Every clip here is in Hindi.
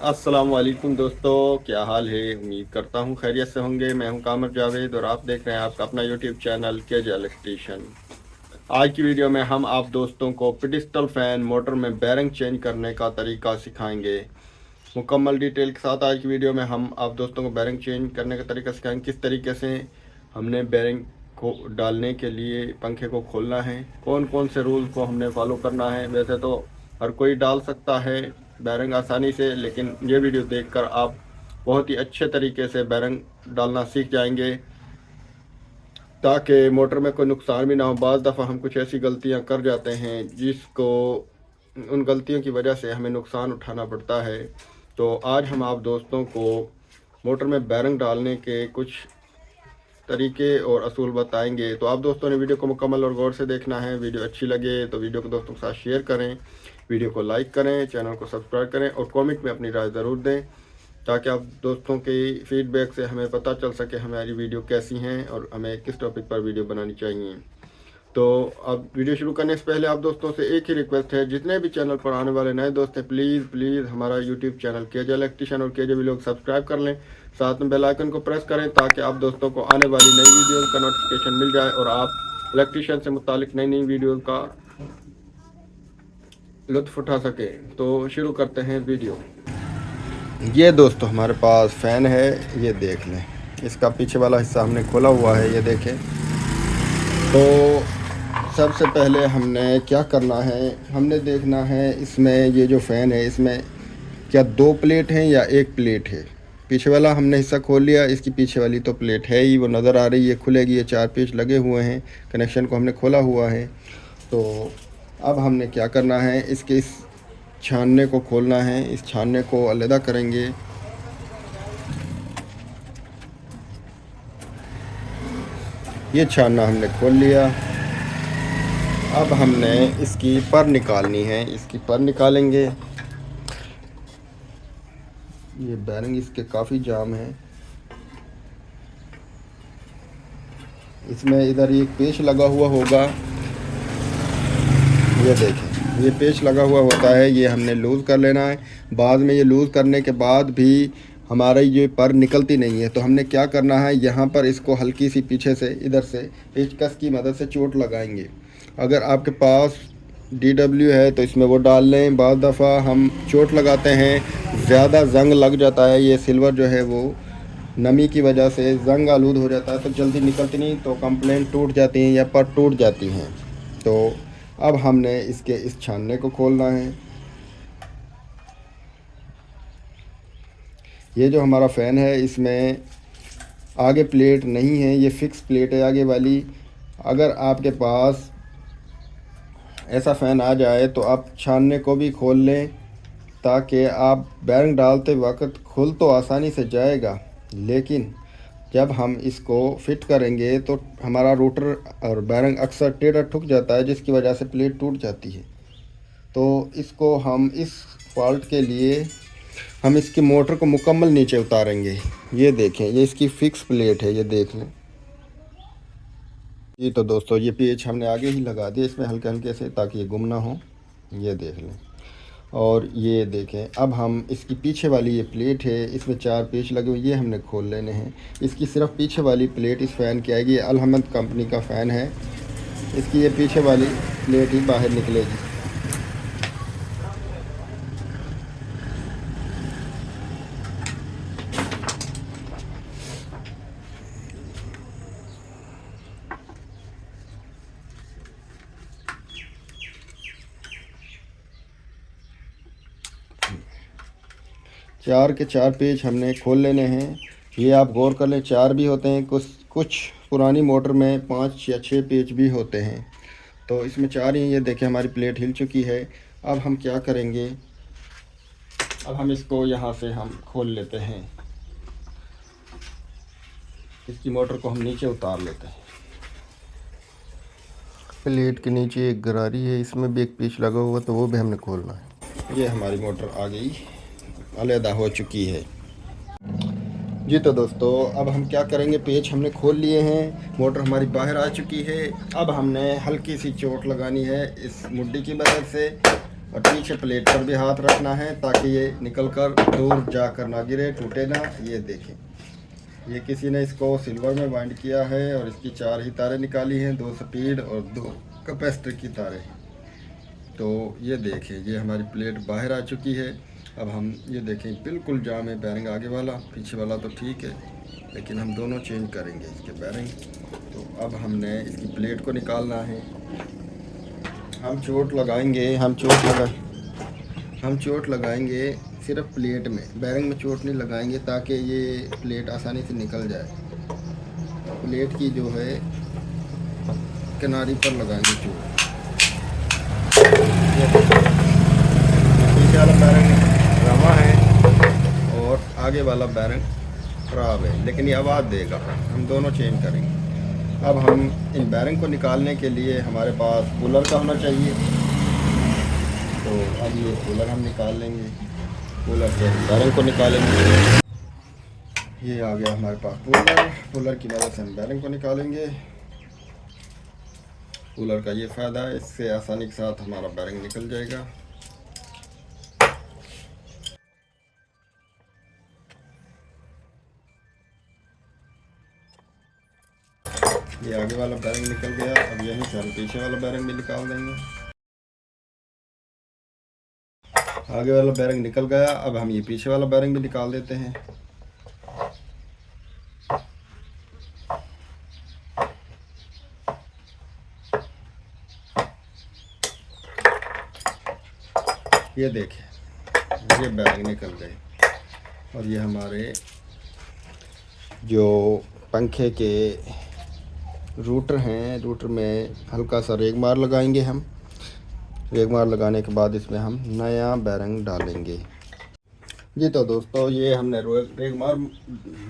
अस्सलाम वालेकुम दोस्तों, क्या हाल है। उम्मीद करता हूँ खैरियत से होंगे। मैं हूँ कामर जावेद और आप देख रहे हैं आपका अपना यूट्यूब चैनल केजे इलेक्ट्रीशियन। आज की वीडियो में हम आप दोस्तों को पिस्टल फैन मोटर में बैरिंग चेंज करने का तरीका सिखाएंगे। मुकम्मल डिटेल के साथ आज की वीडियो में हम आप दोस्तों को बैरिंग चेंज करने का तरीका सिखाएंगे। किस तरीके से हमने बैरिंग को डालने के लिए पंखे को खोलना है, कौन कौन से रूल को हमने फॉलो करना है। वैसे तो हर कोई डाल सकता है बैरिंग आसानी से, लेकिन ये वीडियो देखकर आप बहुत ही अच्छे तरीके से बैरिंग डालना सीख जाएंगे ताकि मोटर में कोई नुकसान भी ना हो। बाज़ दफ़ा हम कुछ ऐसी गलतियां कर जाते हैं जिसको उन गलतियों की वजह से हमें नुकसान उठाना पड़ता है। तो आज हम आप दोस्तों को मोटर में बैरिंग डालने के कुछ तरीके और असूल बताएंगे। तो आप दोस्तों ने वीडियो को मुकम्मल और गौर से देखना है। वीडियो अच्छी लगे तो वीडियो को दोस्तों के साथ शेयर करें, वीडियो को लाइक करें, चैनल को सब्सक्राइब करें और कमेंट में अपनी राय ज़रूर दें ताकि आप दोस्तों के फीडबैक से हमें पता चल सके हमारी वीडियो कैसी हैं और हमें किस टॉपिक पर वीडियो बनानी चाहिए। तो अब वीडियो शुरू करने से पहले आप दोस्तों से एक ही रिक्वेस्ट है, जितने भी चैनल पर आने वाले नए दोस्त हैं प्लीज़ प्लीज़ हमारा यूट्यूब चैनल केजे इलेक्ट्रीशियन और केजे व्लॉग सब्सक्राइब कर लें। साथ में बेल आइकन को प्रेस करें ताकि आप दोस्तों को आने वाली नई वीडियो का नोटिफिकेशन मिल जाए और आप इलेक्ट्रीशियन से मुतालिक नई नई वीडियो का लुत्फ़ उठा सकें। तो शुरू करते हैं वीडियो। ये दोस्तों हमारे पास फ़ैन है, ये देख लें। इसका पीछे वाला हिस्सा हमने खोला हुआ है, ये देखें। तो सबसे पहले हमने क्या करना है, हमने देखना है इसमें ये जो फ़ैन है इसमें क्या दो प्लेट हैं या एक प्लेट है। पीछे वाला हमने हिस्सा खोल लिया, इसकी पीछे वाली तो प्लेट है ही, वो नज़र आ रही है, खुलेगी। ये 4 पेच लगे हुए हैं, कनेक्शन को हमने खोला हुआ है। तो अब हमने क्या करना है, इसके इस छानने को खोलना है, इस छानने को अलग करेंगे। ये छानना हमने खोल लिया। अब हमने इसकी पर निकालनी है, इसकी पर निकालेंगे। ये बैरिंग इसके काफ़ी जाम है। इसमें इधर एक पेच लगा हुआ होगा, ये देखें, ये पेच लगा हुआ होता है, ये हमने लूज़ कर लेना है। बाद में ये लूज़ करने के बाद भी हमारा ये पर निकलती नहीं है, तो हमने क्या करना है, यहाँ पर इसको हल्की सी पीछे से इधर से पेचकस की मदद से चोट लगाएंगे। अगर आपके पास DW है तो इसमें वो डाल लें। बाद दफ़ा हम चोट लगाते हैं, ज़्यादा जंग लग जाता है, ये सिल्वर जो है वो नमी की वजह से जंग आलूद हो जाता है, तो जल्दी निकलती नहीं, तो कंप्लेंट टूट जाती हैं या पर टूट जाती हैं। तो अब हमने इसके इस छानने को खोलना है। ये जो हमारा फ़ैन है इसमें आगे प्लेट नहीं है, ये फ़िक्स प्लेट है आगे वाली। अगर आपके पास ऐसा फ़ैन आ जाए तो आप छानने को भी खोल लें ताकि आप बैरिंग डालते वक्त खुल तो आसानी से जाएगा, लेकिन जब हम इसको फिट करेंगे तो हमारा रोटर और बैरिंग अक्सर टेढ़ा ठुक जाता है, जिसकी वजह से प्लेट टूट जाती है। तो इसको हम इस फॉल्ट के लिए हम इसकी मोटर को मुकम्मल नीचे उतारेंगे। ये देखें, ये इसकी फ़िक्स प्लेट है, ये देख लें जी। तो दोस्तों ये पेच हमने आगे ही लगा दिए इसमें हल्के हल्के से ताकि ये गुम ना हो, ये देख लें। और ये देखें, अब हम इसकी पीछे वाली ये प्लेट है, इसमें 4 पेच लगे हुए, ये हमने खोल लेने हैं। इसकी सिर्फ पीछे वाली प्लेट इस फ़ैन की आएगी, अलहमद कंपनी का फ़ैन है, इसकी ये पीछे वाली प्लेट ही बाहर निकलेगी। 4 के 4 पेच हमने खोल लेने हैं। ये आप गौर कर लें, 4 भी होते हैं, कुछ पुरानी मोटर में 5 या 6 पेच भी होते हैं, तो इसमें 4 ही। ये देखें हमारी प्लेट हिल चुकी है। अब हम क्या करेंगे, अब हम इसको यहाँ से हम खोल लेते हैं, इसकी मोटर को हम नीचे उतार लेते हैं। प्लेट के नीचे एक गरारी है, इसमें भी एक पेच लगा हुआ, तो वो भी हमने खोलना है। ये हमारी मोटर आ गई, अलहदा हो चुकी है जी। तो दोस्तों अब हम क्या करेंगे, पेच हमने खोल लिए हैं, मोटर हमारी बाहर आ चुकी है। अब हमने हल्की सी चोट लगानी है इस मुड्डी की मदद से, और पीछे प्लेट पर भी हाथ रखना है ताकि ये निकल कर दूर जाकर ना गिरे, टूटे ना। ये देखें, ये किसी ने इसको सिल्वर में बाइंड किया है और इसकी 4 ही तारें निकाली हैं, 2 स्पीड और 2 कैपेसिटर की तारें हैं। तो ये देखें, ये हमारी प्लेट बाहर आ चुकी है। अब हम ये देखें बिल्कुल जाम है बैरिंग, आगे वाला पीछे वाला तो ठीक है, लेकिन हम दोनों चेंज करेंगे इसके बैरिंग। तो अब हमने इसकी प्लेट को निकालना है। हम चोट लगाएंगे सिर्फ प्लेट में, बैरिंग में चोट नहीं लगाएंगे ताकि ये प्लेट आसानी से निकल जाए। प्लेट की जो है किनारी पर लगाएंगे चोट। पीछे वाला बैरिंग रवा है और आगे वाला बैरिंग खराब है, लेकिन ये आवाज़ देगा। हम दोनों चेंज करेंगे। अब हम इन बैरिंग को निकालने के लिए हमारे पास कूलर का होना चाहिए। तो अब ये कूलर हम निकाल लेंगे, कूलर से बैरिंग को निकालेंगे। ये आ गया हमारे पास कूलर की मदद से हम बैरिंग को निकालेंगे। कूलर का ये फ़ायदा है, इससे आसानी के साथ हमारा बैरिंग निकल जाएगा। ये आगे वाला बैरिंग निकल गया। अब यहीं से हम पीछे वाला बैरिंग भी निकाल देंगे। आगे वाला बैरिंग निकल गया। अब हम ये पीछे वाला बैरिंग भी निकाल देते हैं। ये देखें, ये बैरिंग निकल गए। और ये हमारे जो पंखे के रूटर हैं, रूटर में हल्का सा रेगमार लगाएंगे हम। रेगमार लगाने के बाद इसमें हम नया बैरिंग डालेंगे। जी तो दोस्तों, ये हमने रेगमार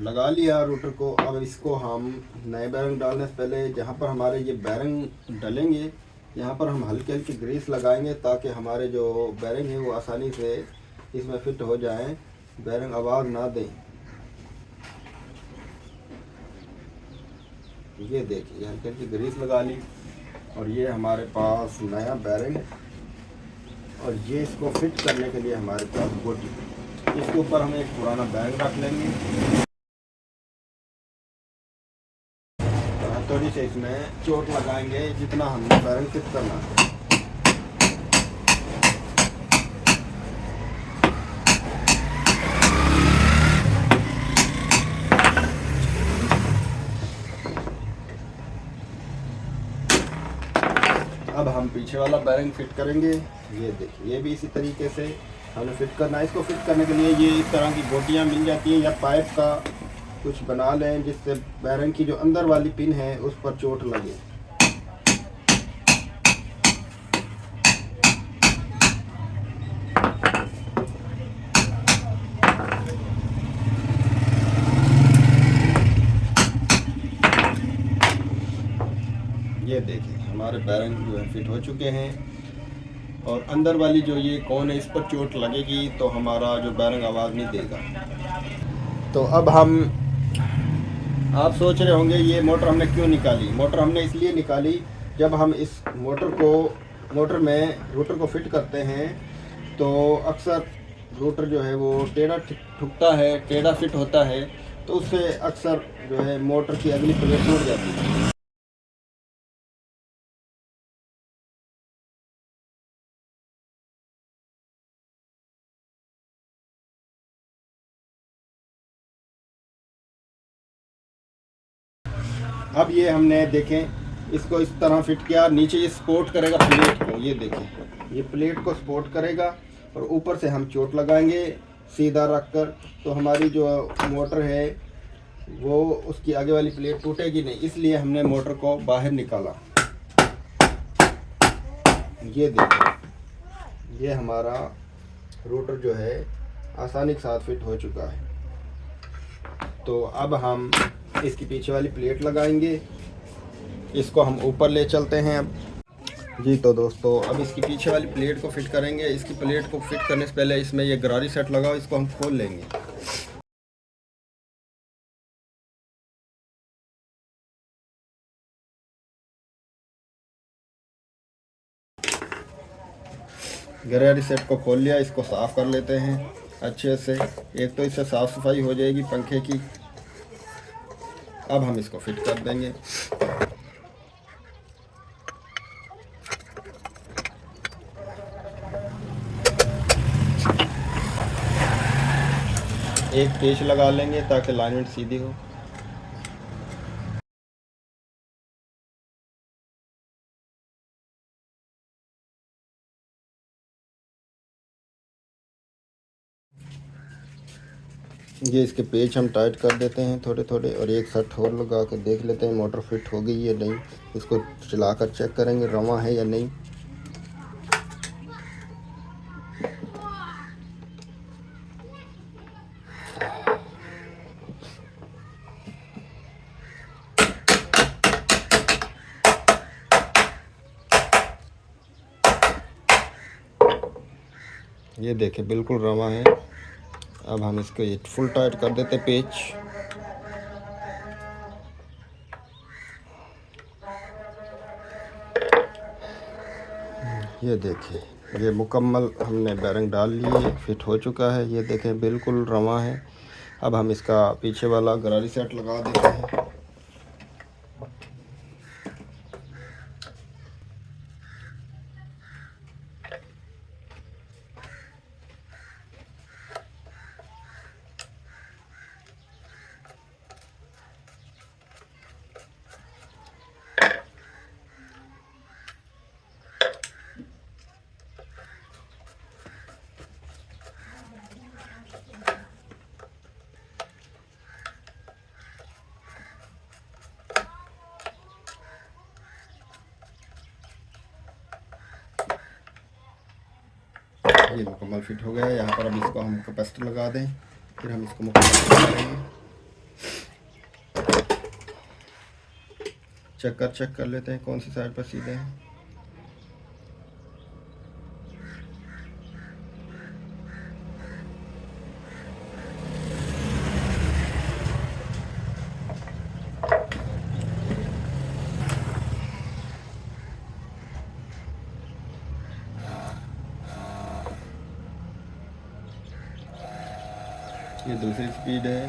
लगा लिया रूटर को। अब इसको हम नए बैरिंग डालने से पहले जहाँ पर हमारे ये बैरिंग डलेंगे, यहाँ पर हम हल्की हल्की ग्रीस लगाएंगे ताकि हमारे जो बैरिंग है वो आसानी से इसमें फिट हो जाएं, बैरिंग आवाज़ ना दें। ये देखिए, हल्की हल्की ग्रीस लगा ली और ये हमारे पास नया बैरिंग। और ये इसको फिट करने के लिए हमारे पास बोटी, इसके ऊपर हम एक पुराना बैरिंग रख लेंगे। हथौड़ी से इसमें चोट लगाएंगे जितना हमने बैरिंग फिट करना है। अब हम पीछे वाला बैरिंग फिट करेंगे। ये देखिए, ये भी इसी तरीके से हमें फिट करना है। इसको फिट करने के लिए ये इस तरह की बोटियां मिल जाती हैं, या पाइप का कुछ बना लें जिससे बैरिंग की जो अंदर वाली पिन है उस पर चोट लगे। ये देखिए, हमारे बैरिंग जो है फिट हो चुके हैं। और अंदर वाली जो ये कोन है इस पर चोट लगेगी तो हमारा जो बैरिंग आवाज़ नहीं देगा। तो अब आप सोच रहे होंगे ये मोटर हमने क्यों निकाली। मोटर हमने इसलिए निकाली, जब हम इस मोटर में रूटर को फिट करते हैं तो अक्सर रूटर जो है वो टेढ़ा ठुकता है, टेढ़ा फिट होता है, तो उससे अक्सर जो है मोटर की अगली प्लेट टूट जाती है। अब ये हमने देखें इसको इस तरह फिट किया, नीचे ये सपोर्ट करेगा प्लेट को। ये देखें, ये प्लेट को सपोर्ट करेगा और ऊपर से हम चोट लगाएंगे सीधा रख कर, तो हमारी जो मोटर है वो उसकी आगे वाली प्लेट टूटेगी नहीं। इसलिए हमने मोटर को बाहर निकाला। ये देखें, ये हमारा रोटर जो है आसानी के साथ फिट हो चुका है। तो अब हम इसकी पीछे वाली प्लेट लगाएंगे, इसको हम ऊपर ले चलते हैं। अब जी तो दोस्तों, अब इसकी पीछे वाली प्लेट को फिट करेंगे। इसकी प्लेट को फिट करने से पहले इसमें ये गरारी सेट लगाओ, इसको हम खोल लेंगे। गरारी सेट को खोल लिया, इसको साफ़ कर लेते हैं अच्छे से। एक तो इससे साफ़ सफाई हो जाएगी पंखे की। अब हम इसको फिट कर देंगे। एक पेच लगा लेंगे ताकि अलाइनमेंट सीधी हो। ये इसके पेच हम टाइट कर देते हैं थोड़े थोड़े, और एक सेट और लगा के देख लेते हैं मोटर फिट हो गई या नहीं। इसको चलाकर चेक करेंगे रवा है या नहीं। ये देखें बिल्कुल रवा है। अब हम इसको ये फुल टाइट कर देते पेच। ये देखें ये मुकम्मल हमने बैरिंग डाल लिए, फिट हो चुका है। ये देखें बिल्कुल रवा है। अब हम इसका पीछे वाला गरारी सेट लगा देते हैं। ये मुकम्मल फिट हो गया है। यहाँ पर अब इसको हम कैपेसिटर लगा दें, फिर हम इसको मुकम्मल करेंगे। चेक कर लेते हैं कौन सी साइड पर सीधे हैं। ये दूसरी स्पीड है,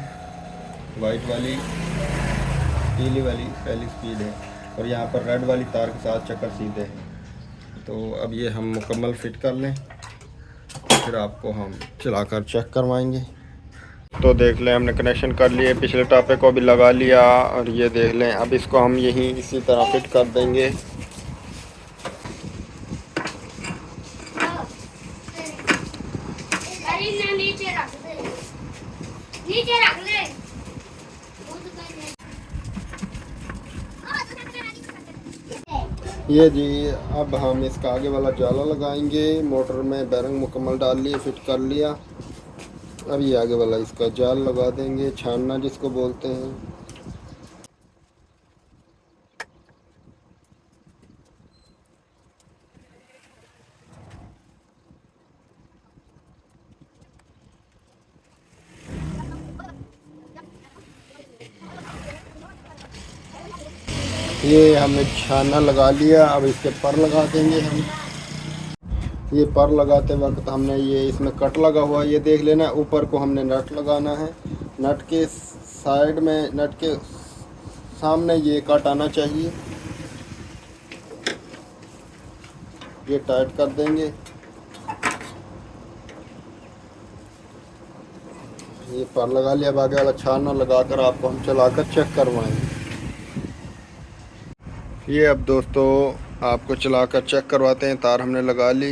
वाइट वाली, पीली वाली पहली स्पीड है, और यहाँ पर रेड वाली तार के साथ चक्कर सीधे हैं। तो अब ये हम मुकम्मल फिट कर लें, फिर आपको हम चलाकर चेक करवाएंगे। तो देख लें हमने कनेक्शन कर लिए, पिछले टापे को भी लगा लिया, और ये देख लें अब इसको हम यहीं इसी तरह फिट कर देंगे। नीचे रख ले। ये जी अब हम इसका आगे वाला जाला लगाएंगे। मोटर में बैरिंग मुकम्मल डाल लिए, फिट कर लिया। अब ये आगे वाला इसका जाल लगा देंगे, छानना जिसको बोलते हैं। ये हमने छाना लगा लिया। अब इसके पर लगा देंगे हम। ये पर लगाते वक्त हमने ये इसमें कट लगा हुआ, ये देख लेना। ऊपर को हमने नट लगाना है, नट के साइड में, नट के सामने ये कट आना चाहिए। ये टाइट कर देंगे। ये पर लगा लिया। अब आगे वाला छाना लगाकर आपको हम चलाकर चेक करवाएंगे। ये अब दोस्तों आपको चलाकर चेक करवाते हैं। तार हमने लगा ली।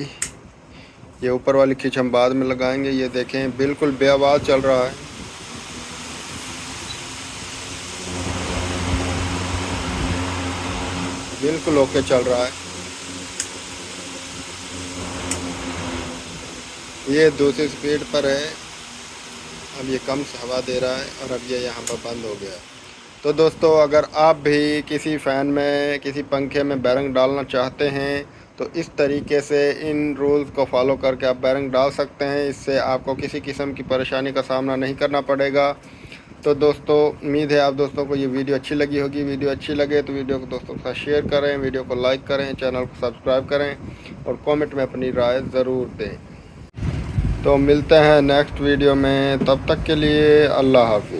ये ऊपर वाली खिंच हम बाद में लगाएंगे। ये देखें बिल्कुल बेआवाज़ चल रहा है। बिल्कुल ओके चल रहा है। ये दूसरी स्पीड पर है। अब ये कम से हवा दे रहा है, और अब ये यहाँ पर बंद हो गया। तो दोस्तों अगर आप भी किसी फ़ैन में, किसी पंखे में बैरिंग डालना चाहते हैं तो इस तरीके से इन रूल्स को फॉलो करके आप बैरिंग डाल सकते हैं। इससे आपको किसी किस्म की परेशानी का सामना नहीं करना पड़ेगा। तो दोस्तों उम्मीद है आप दोस्तों को ये वीडियो अच्छी लगी होगी। वीडियो अच्छी लगे तो वीडियो को दोस्तों के साथ शेयर करें, वीडियो को लाइक करें, चैनल को सब्सक्राइब करें और कमेंट में अपनी राय ज़रूर दें। तो मिलते हैं नेक्स्ट वीडियो में, तब तक के लिए अल्लाह हाफिज़।